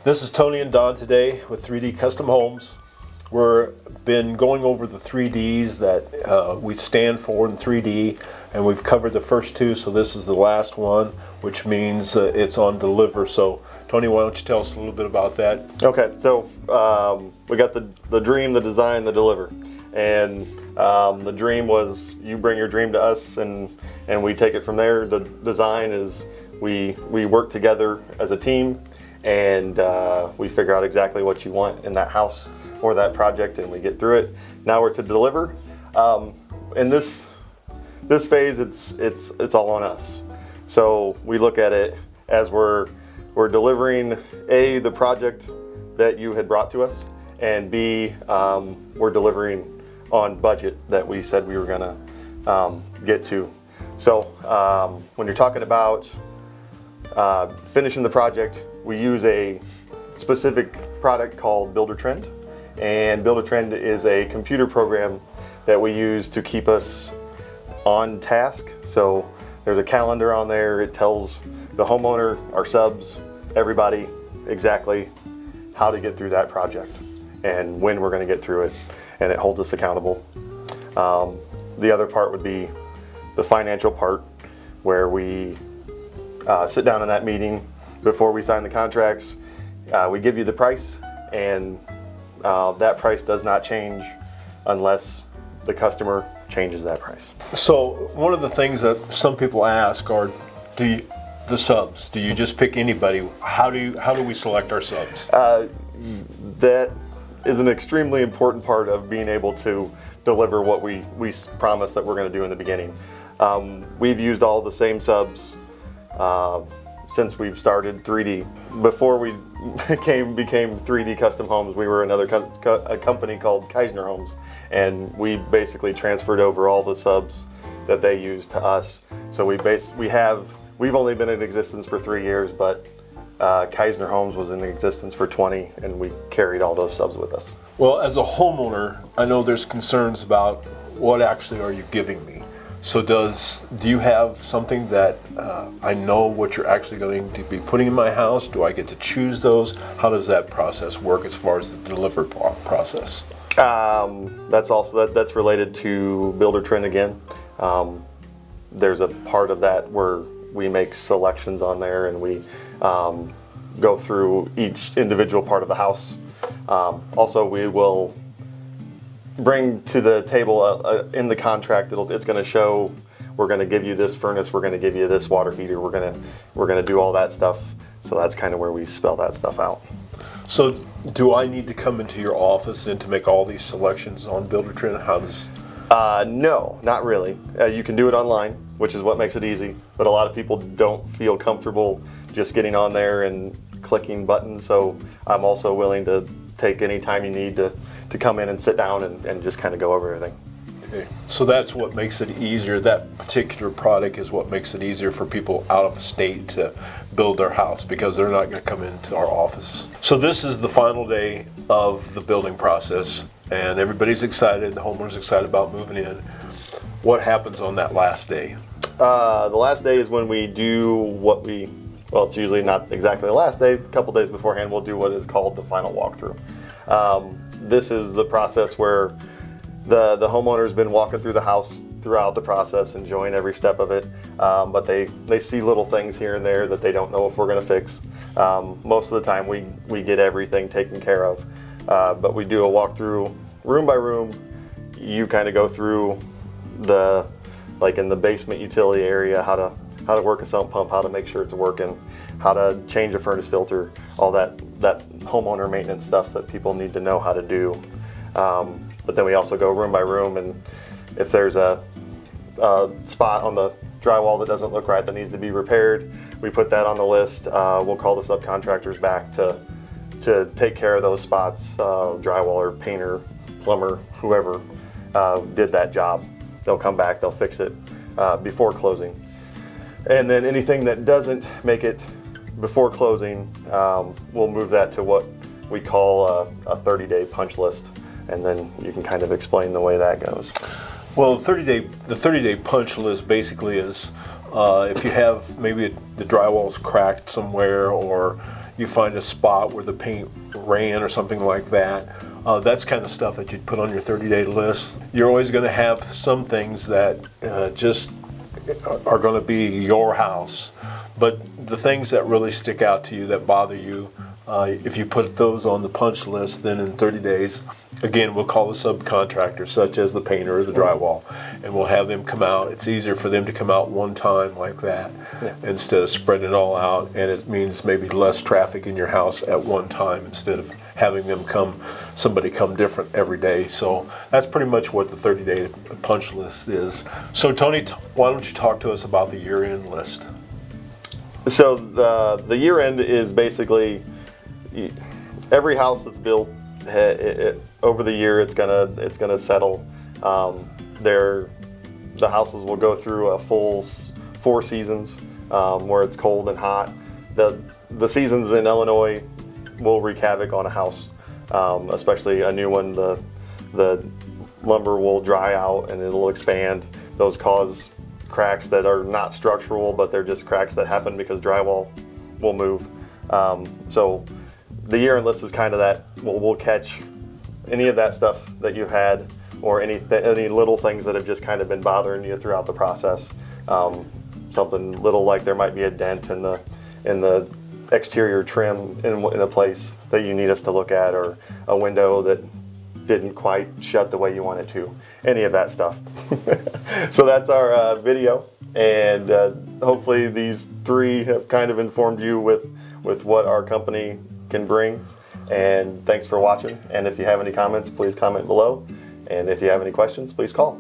This is Tony and Don today with 3D Custom Homes. We've been going over the 3Ds that we stand for in 3D, and we've covered the first two, so this is the last one, which means it's on deliver. So Tony, why don't you tell us a little bit about that? Okay, so we got the dream, the design, the deliver. And the dream was you bring your dream to us and we take it from there. The design is we work together as a team and we figure out exactly what you want in that house or that project and we get through it. Now we're to deliver. In this phase, it's all on us. So we look at it as we're delivering A, the project that you had brought to us, and B, we're delivering on budget that we said we were gonna get to. So when you're talking about finishing the project, we use a specific product called Builder Trend. And Builder Trend is a computer program that we use to keep us on task. So there's a calendar on there. It tells the homeowner, our subs, everybody exactly how to get through that project and when we're going to get through it, and it holds us accountable. The other part would be the financial part, where we sit down in that meeting before we sign the contracts. We give you the price, and that price does not change unless the customer changes that price. So one of the things that some people ask are, the subs, do you just pick anybody? How do we select our subs? That is an extremely important part of being able to deliver what we promise that we're going to do in the beginning. We've used all the same subs since we've started 3D. Before we became 3D Custom Homes, we were another a company called Keisner Homes, and we basically transferred over all the subs that they use to us. So we've only been in existence for 3 years, but Keisner Homes was in existence for 20, and we carried all those subs with us. Well, as a homeowner, I know there's concerns about what actually are you giving me. So do you have something that I know what you're actually going to be putting in my house? Do I get to choose those? How does that process work as far as the deliver process? That's related to Builder Trend again. There's a part of that where we make selections on there and we go through each individual part of the house. Also, we will bring to the table in the contract, it's going to show we're going to give you this furnace, we're going to give you this water heater, we're going to do all that stuff. So that's kind of where we spell that stuff out. So do I need to come into your office and to make all these selections on Builder Trend? How does? No, not really. You can do it online, which is what makes it easy, but a lot of people don't feel comfortable just getting on there and clicking buttons. So I'm also willing to take any time you need to come in and sit down and just kind of go over everything. Okay. So that's what makes it easier. That particular product is what makes it easier for people out of state to build their house, because they're not going to come into our office. So this is the final day of the building process, and everybody's excited. The homeowner's excited about moving in. What happens on that last day? The last day is when we do well, it's usually not exactly the last day. A couple days beforehand, we'll do what is called the final walkthrough. This is the process where the homeowner's been walking through the house throughout the process, enjoying every step of it, but they see little things here and there that they don't know if we're going to fix. Most of the time we get everything taken care of, but we do a walkthrough room by room. You kind of go through like in the basement utility area, how to work a sump pump, how to make sure it's working, how to change a furnace filter, all that homeowner maintenance stuff that people need to know how to do. But then we also go room by room, and if there's a spot on the drywall that doesn't look right that needs to be repaired, we put that on the list. We'll call the subcontractors back to take care of those spots, drywaller, painter, plumber, whoever did that job. They'll come back, they'll fix it before closing. And then anything that doesn't make it before closing, we'll move that to what we call a 30-day punch list, and then you can kind of explain the way that goes. Well, the 30-day punch list basically is if you have maybe the drywall's cracked somewhere, or you find a spot where the paint ran or something like that. That's kind of stuff that you'd put on your 30-day list. You're always going to have some things that just are going to be your house, but the things that really stick out to you, that bother you, if you put those on the punch list, then in 30 days, again, we'll call the subcontractor, such as the painter or the drywall, and we'll have them come out. It's easier for them to come out one time like that instead of spreading it all out, and it means maybe less traffic in your house at one time instead of having them somebody come different every day. So that's pretty much what the 30-day punch list is. So Tony, why don't you talk to us about the year-end list? So the year end is basically every house that's built over the year. It's gonna settle. The houses will go through a full 4 seasons where it's cold and hot. The seasons in Illinois will wreak havoc on a house, especially a new one. The lumber will dry out and it'll expand. Those cause cracks that are not structural, but they're just cracks that happen because drywall will move. So the year-end list is kind of that. We'll catch any of that stuff that you've had, or any little things that have just kind of been bothering you throughout the process. Something little like there might be a dent in the exterior trim in a place that you need us to look at, or a window that didn't quite shut the way you want it to. Any of that stuff. So that's our video, and hopefully these 3 have kind of informed you with what our company can bring. And thanks for watching, and if you have any comments, please comment below, and if you have any questions, please call.